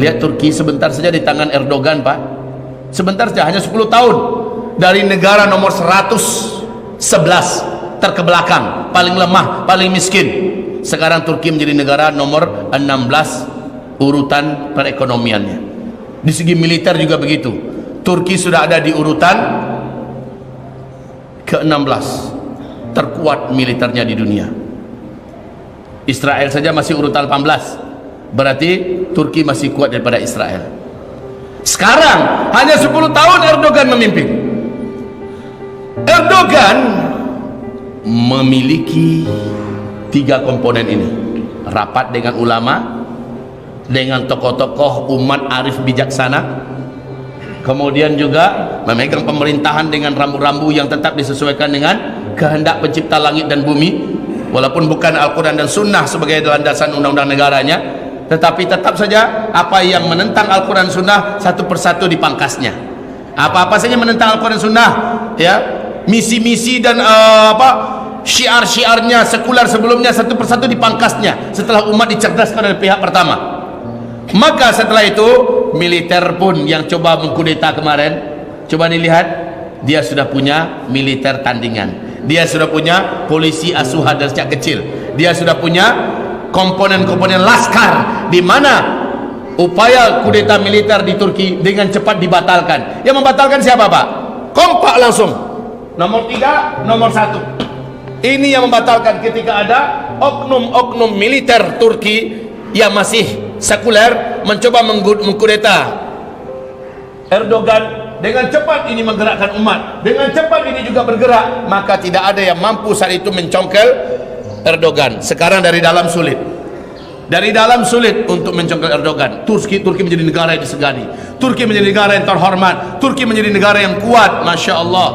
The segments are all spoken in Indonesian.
Lihat Turki sebentar saja di tangan Erdogan, Pak. Sebentar saja, hanya 10 tahun. Dari negara nomor 111 terkebelakang, paling lemah, paling miskin, sekarang Turki menjadi negara nomor 16 urutan perekonomiannya. Di segi militer juga begitu. Turki sudah ada di urutan ke-16 terkuat militernya di dunia. Israel saja masih urutan 18, berarti Turki masih kuat daripada Israel. Sekarang hanya 10 tahun Erdogan memimpin. Erdogan memiliki 3 komponen ini: rapat dengan ulama, dengan tokoh-tokoh umat arif bijaksana, kemudian juga memegang pemerintahan dengan rambu-rambu yang tetap disesuaikan dengan kehendak pencipta langit dan bumi, walaupun bukan Al-Quran dan Sunnah sebagai landasan undang-undang negaranya, tetapi tetap saja apa yang menentang Al-Quran Sunnah satu persatu dipangkasnya. Apa-apa saja menentang Al-Quran Sunnah, ya, misi-misi dan syiar-syiarnya sekular sebelumnya satu persatu dipangkasnya setelah umat dicerdaskan oleh pihak pertama. Maka setelah itu militer pun yang coba mengkudeta kemarin, coba dilihat, dia sudah punya militer tandingan, dia sudah punya polisi asuhan dari sejak kecil, dia sudah punya komponen-komponen laskar, di mana upaya kudeta militer di Turki dengan cepat dibatalkan. Yang membatalkan siapa, Pak? Kompak langsung, nomor 3, nomor 1. Ini yang membatalkan ketika ada oknum-oknum militer Turki yang masih sekuler mencoba mengkudeta Erdogan. Dengan cepat ini menggerakkan umat, dengan cepat ini juga bergerak, maka tidak ada yang mampu saat itu mencongkel Erdogan. Sekarang dari dalam sulit, untuk mencongkel Erdogan. Turki menjadi negara yang disegani, Turki menjadi negara yang terhormat, Turki menjadi negara yang kuat. Masya Allah,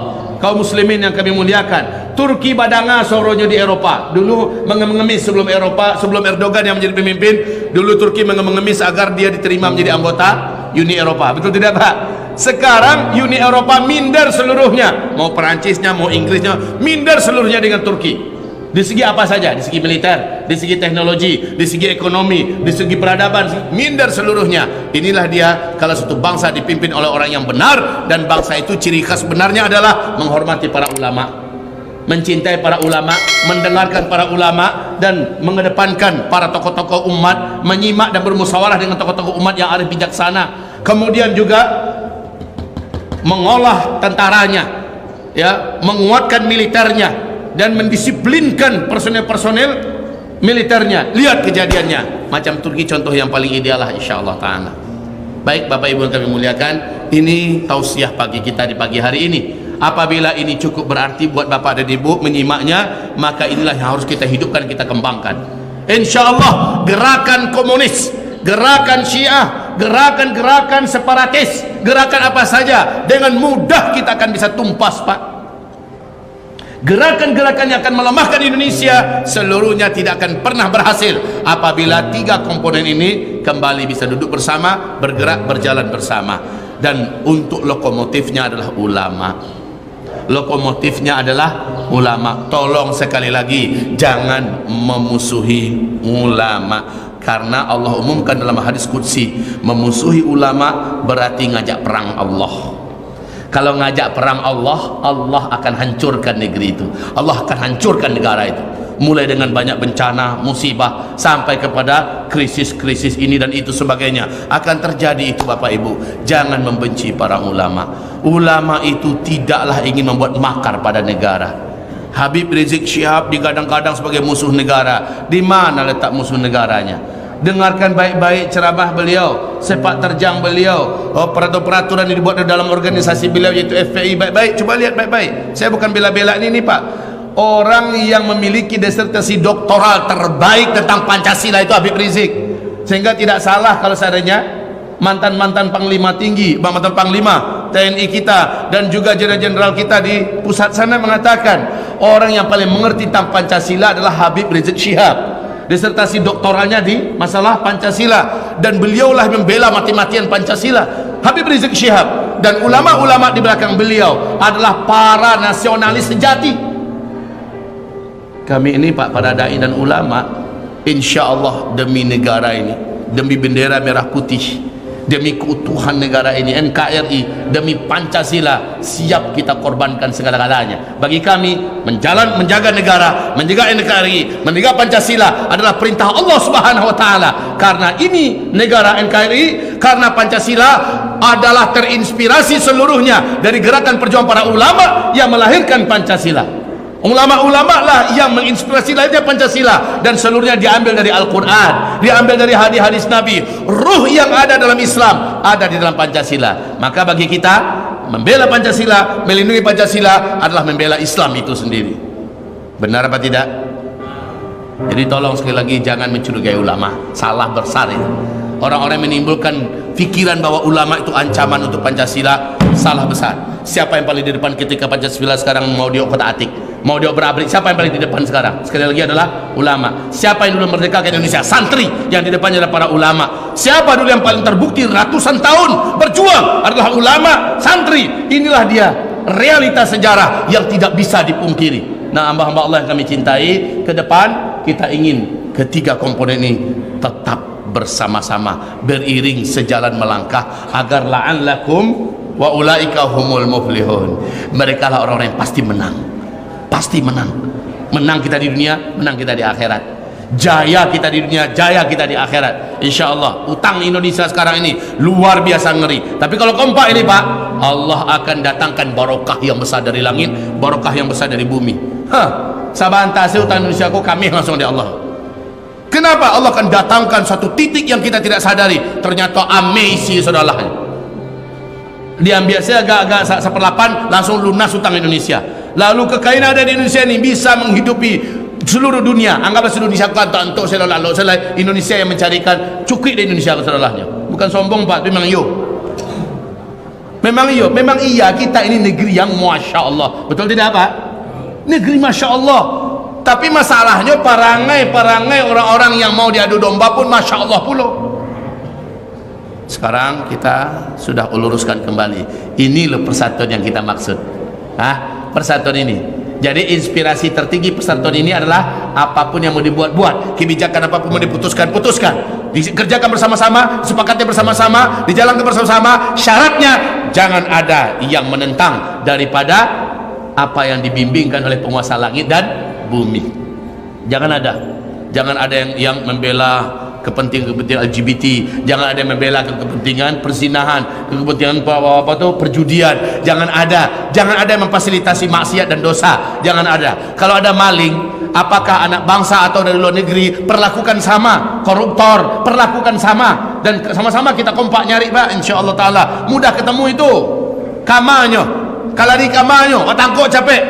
kaum muslimin yang kami muliakan, Turki badanga soronya di Eropa. Dulu mengemis sebelum Erdogan yang menjadi pemimpin. Dulu Turki mengemis agar dia diterima menjadi anggota Uni Eropa. Betul tidak, Pak? Sekarang Uni Eropa minder seluruhnya, mau Perancisnya, mau Inggrisnya, minder seluruhnya dengan Turki. Di segi apa saja, di segi militer, di segi teknologi, di segi ekonomi, di segi peradaban, minder seluruhnya. Inilah dia kalau suatu bangsa dipimpin oleh orang yang benar, dan bangsa itu ciri khas benarnya adalah menghormati para ulama, mencintai para ulama, mendengarkan para ulama, dan mengedepankan para tokoh-tokoh umat, menyimak dan bermusyawarah dengan tokoh-tokoh umat yang arif bijaksana. Kemudian juga mengolah tentaranya, ya, menguatkan militernya, dan mendisiplinkan personel-personel militernya. Lihat kejadiannya, macam Turki contoh yang paling ideal lah, insyaallah ta'ala. Baik Bapak Ibu yang kami muliakan, ini tausiah pagi kita di pagi hari ini. Apabila ini cukup berarti buat Bapak dan Ibu menyimaknya, maka inilah yang harus kita hidupkan, kita kembangkan. Insyaallah gerakan komunis, gerakan Syiah, gerakan-gerakan separatis, gerakan apa saja dengan mudah kita akan bisa tumpas, Pak. Gerakan-gerakan yang akan melemahkan Indonesia seluruhnya tidak akan pernah berhasil apabila 3 komponen ini kembali bisa duduk bersama, bergerak, berjalan bersama. Dan untuk lokomotifnya adalah ulama. Lokomotifnya adalah ulama. Tolong sekali lagi jangan memusuhi ulama, karena Allah umumkan dalam hadis qudsi, memusuhi ulama berarti ngajak perang Allah. Kalau ngajak perang Allah, Allah akan hancurkan negeri itu, Allah akan hancurkan negara itu, mulai dengan banyak bencana, musibah, sampai kepada krisis-krisis ini dan itu sebagainya akan terjadi itu. Bapak Ibu, jangan membenci para ulama. Ulama itu tidaklah ingin membuat makar pada negara. Habib Rizik Syihab digadang-gadang sebagai musuh negara. Di mana letak musuh negaranya? Dengarkan baik-baik ceramah beliau, sepak terjang beliau, peraturan-peraturan yang dibuat dalam organisasi beliau yaitu FPI. Baik-baik, coba lihat baik-baik. Saya bukan bela-bela ini, Pak. Orang yang memiliki disertasi doktoral terbaik tentang Pancasila itu Habib Rizik. Sehingga tidak salah kalau seandainya mantan-mantan panglima tinggi, mantan panglima TNI kita dan juga jenderal-jenderal kita di pusat sana mengatakan orang yang paling mengerti tentang Pancasila adalah Habib Rizik Syihab. Disertasi doktoralnya di masalah Pancasila, dan beliaulah membela mati-matian Pancasila, Habib Rizik Syihab. Dan ulama-ulama di belakang beliau adalah para nasionalis sejati. Kami ini, Pak, para dai dan ulama, insya Allah demi negara ini, demi bendera merah putih, demi keutuhan negara ini, NKRI, demi Pancasila, siap kita korbankan segala-galanya. Bagi kami, menjaga negara, menjaga NKRI, menjaga Pancasila adalah perintah Allah Subhanahu wa taala. Karena ini negara NKRI, karena Pancasila adalah terinspirasi seluruhnya dari gerakan perjuangan para ulama yang melahirkan Pancasila. Ulama-ulama lah yang menginspirasi lahirnya Pancasila, dan seluruhnya diambil dari Al-Quran, diambil dari hadis-hadis Nabi. Ruh yang ada dalam Islam ada di dalam Pancasila. Maka bagi kita, membela Pancasila, melindungi Pancasila adalah membela Islam itu sendiri. Benar apa tidak? Jadi tolong sekali lagi jangan mencurigai ulama. Salah besar itu. Orang-orang menimbulkan fikiran bahwa ulama itu ancaman untuk Pancasila, salah besar. Siapa yang paling di depan ketika Pancasila sekarang mau diotak-atik, mau diobrak-abrik? Siapa yang paling di depan sekarang? Sekali lagi adalah ulama. Siapa yang dulu merdekakan Indonesia? Santri. Yang di depannya adalah para ulama. Siapa dulu yang paling terbukti ratusan tahun berjuang? Adalah ulama, santri. Inilah dia realitas sejarah yang tidak bisa dipungkiri. Nah, hamba-hamba Allah yang kami cintai, ke depan kita ingin ketiga komponen ini tetap bersama-sama, beriring sejalan melangkah, agar la'allakum wa ulaika humul muflihun. Mereka lah orang-orang yang pasti menang. Pasti menang. Menang kita di dunia, menang kita di akhirat. Jaya kita di dunia, jaya kita di akhirat. InsyaAllah. Utang Indonesia sekarang ini luar biasa ngeri. Tapi kalau kompak ini Pak, Allah akan datangkan barokah yang besar dari langit, barokah yang besar dari bumi. Sabantase utang Indonesia kok kami langsung di Allah. Kenapa? Allah akan datangkan satu titik yang kita tidak sadari. Ternyata amazing saudara. Dia biasanya agak-agak seperlapan langsung lunas utang Indonesia. Lalu kekayaan ada di Indonesia ini bisa menghidupi seluruh dunia. Anggaplah seluruh Indonesia kata untuk selalu Indonesia yang mencarikan cukup di Indonesia saudaranya. Bukan sombong Pak, memang yo. Memang yo, memang iya kita ini negeri yang Masya Allah. Betul tidak Pak? Negeri Masya Allah. Tapi masalahnya perangai orang-orang yang mau diadu domba pun Masya Allah pula. Sekarang kita sudah luruskan kembali. Ini loh persatuan yang kita maksud. Persatuan ini. Jadi inspirasi tertinggi persatuan ini adalah apapun yang mau dibuat-buat, kebijakan apapun mau diputuskan, dikerjakan bersama-sama, sepakatnya bersama-sama, dijalankan bersama-sama. Syaratnya jangan ada yang menentang daripada apa yang dibimbingkan oleh penguasa langit dan bumi. Jangan ada yang membela kepentingan LGBT, jangan ada yang membela kepentingan perzinahan, kepentingan perjudian, jangan ada yang memfasilitasi maksiat dan dosa, jangan ada. Kalau ada maling, apakah anak bangsa atau dari luar negeri, perlakukan sama. Koruptor perlakukan sama, dan sama-sama kita kompak nyari Pak, insyaallah taala mudah ketemu itu kamanya. Kalau di kamanya watangkok capek.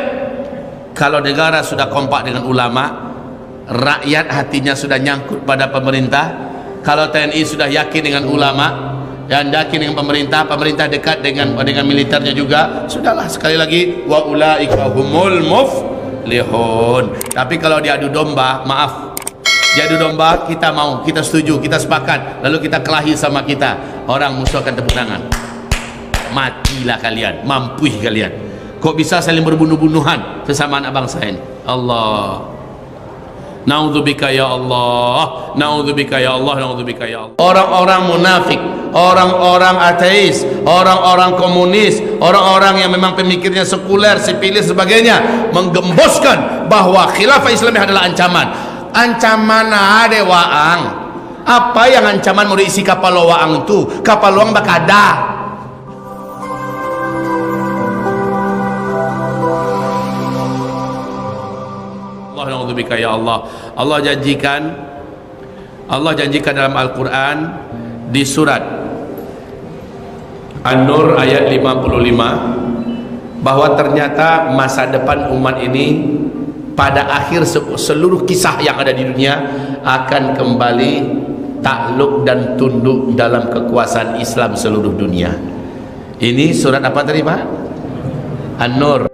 Kalau negara sudah kompak dengan ulama, rakyat hatinya sudah nyangkut pada pemerintah. Kalau TNI sudah yakin dengan ulama dan yakin dengan pemerintah dekat dengan militernya juga, sudahlah. Sekali lagi, wa ulaika humul muflihun. Tapi kalau diadu domba, maaf, diadu domba, kita mau, kita setuju, kita sepakat, lalu kita kelahi sama kita, orang musuh akan tepuk tangan. Matilah kalian, mampus kalian. Kok bisa saling berbunuh-bunuhan sesama anak bangsa ini? Allah, naudzubillah ya Allah, naudzubillah ya Allah, naudzubillah ya Allah. Orang-orang munafik, orang-orang ateis, orang-orang komunis, orang-orang yang memang pemikirnya sekuler, sipilis sebagainya, menggemboskan bahwa khilafah Islamiyah adalah ancaman. Ancaman ada waang. Apa yang ancaman mau diisi kapal waang itu? Kapal waang bakada. Ya Allah, Allah janjikan dalam Al-Quran di surat An-Nur ayat 55 bahwa ternyata masa depan umat ini pada akhir seluruh kisah yang ada di dunia akan kembali takluk dan tunduk dalam kekuasaan Islam seluruh dunia. Ini surat apa tadi Pak? An-Nur